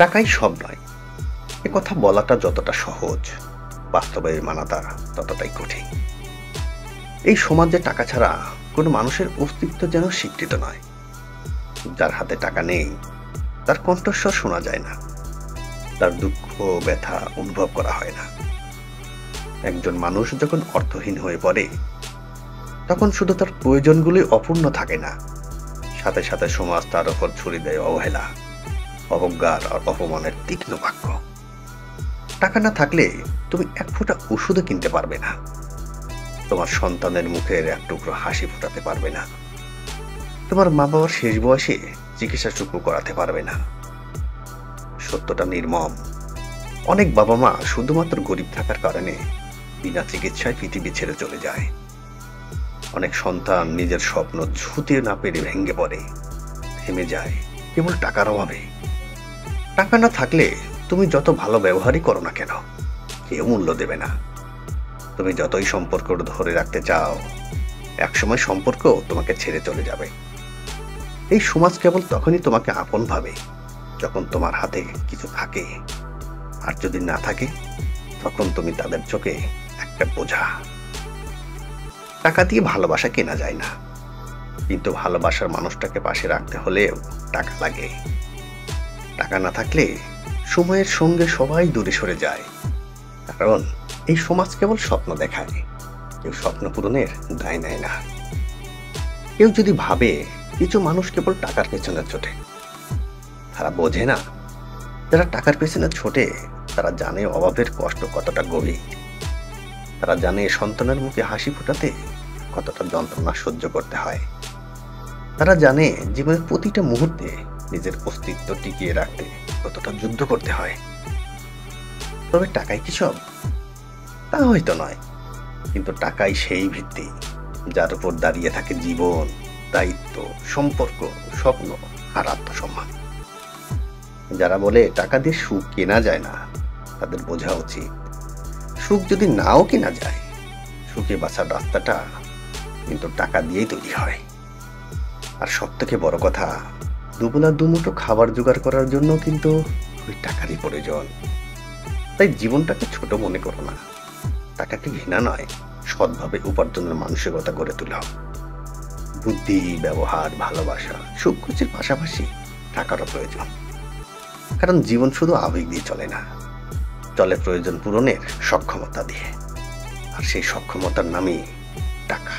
টাকাই সব নয়, এ কথা বলাটা যতটা সহজ, বাস্তবে মানাটা ততটাই কঠিন। এই সমাজে টাকা ছাড়া কোনো মানুষের অস্তিত্ব যেন স্বীকৃত নয়। যার হাতে টাকা নেই তার কণ্ঠস্বর শোনা যায় না, তার দুঃখ ব্যথা অনুভব করা হয় না। একজন মানুষ যখন অর্থহীন হয়ে পড়ে তখন শুধু তার প্রয়োজনগুলোই অপূর্ণ থাকে না, সাথে সাথে সমাজ তার উপর ছড়িয়ে দেয় অবহেলা, অবজ্ঞার আর অপমানের তীক্ষ্ণ বাক্য। টাকা না থাকলে তুমি এক ফোঁটা ওষুধও কিনতে পারবে না, তোমার সন্তানের মুখের এক টুকরো হাসি ফোটাতে পারবে না, তোমার মা বাবার শেষ বয়সে চিকিৎসাটুকু করাতে পারবে না। সত্যটা নির্মম, অনেক বাবা মা শুধুমাত্র গরিব থাকার কারণে বিনা চিকিৎসায় পৃথিবী ছেড়ে চলে যায়। অনেক সন্তান নিজের স্বপ্ন ছুঁতে না পেরে ভেঙে পড়ে, থেমে যায় কেবল টাকার অভাবে। টাকা না থাকলে তুমি যত ভালো ব্যবহারই করো না কেন, কেউ মূল্য দেবে না। তুমি যতই সম্পর্ক ধরে রাখতে চাও, একসময় সম্পর্ক তোমাকে ছেড়ে চলে যাবে। এই সমাজ কেবল তখনই তোমাকে আপন ভাবে যখন তোমার হাতে কিছু থাকে, আর যদি না থাকে তখন তুমি তাদের চোখে একটা বোঝা। টাকা দিয়ে ভালোবাসা কেনা যায় না, কিন্তু ভালোবাসার মানুষটাকে পাশে রাখতে হলেও টাকা লাগে। টাকা না থাকলে সময়ের সঙ্গে সবাই দূরে সরে যায়, কারণ এই সমাজ কেবল স্বপ্ন দেখায়, কেউ স্বপ্ন পূরণের দায় নেয় না। কেউ যদি ভাবে কিছু মানুষ কেবল টাকার পেছনে ছোটে, তারা বোঝে না যারা টাকার পেছনে ছোটে তারা জানে অভাবের কষ্ট কতটা গভীর, তারা জানে সন্তানের মুখে হাসি ফোটাতে কতটা যন্ত্রণা সহ্য করতে হয়, তারা জানে জীবনের প্রতিটা মুহূর্তে নিজের অস্তিত্ব টিকিয়ে রাখতে কতটা যুদ্ধ করতে হয়। তবে টাকাই কি সব? তা হয়তো নয়, কিন্তু টাকাই সেই ভিত্তি যার উপর দাঁড়িয়ে থাকে জীবন, দায়িত্ব, সম্পর্ক, স্বপ্ন আর আত্মসম্মান। যারা বলে টাকা দিয়ে সুখ কেনা যায় না, তাদের বোঝা উচিত সুখ যদি নাও কেনা যায়, সুখে বাঁচার রাস্তাটা কিন্তু টাকা দিয়েই তৈরি হয়। আর সব থেকে বড় কথা, দুবেলা দুমুঠো খাবার জোগাড় করার জন্য কিন্তু ওই টাকারই প্রয়োজন। তাই জীবনটাকে ছোট মনে করো না, টাকাকে ঘৃণা নয়, সৎভাবে উপার্জনের মানসিকতা গড়ে তোলা। বুদ্ধি, ব্যবহার, ভালোবাসা, সুখ খুশির পাশাপাশি টাকারও প্রয়োজন। কারণ জীবন শুধু আবেগ দিয়ে চলে না, চলে প্রয়োজন পূরণের সক্ষমতা দিয়ে, আর সেই সক্ষমতার নামই টাকা।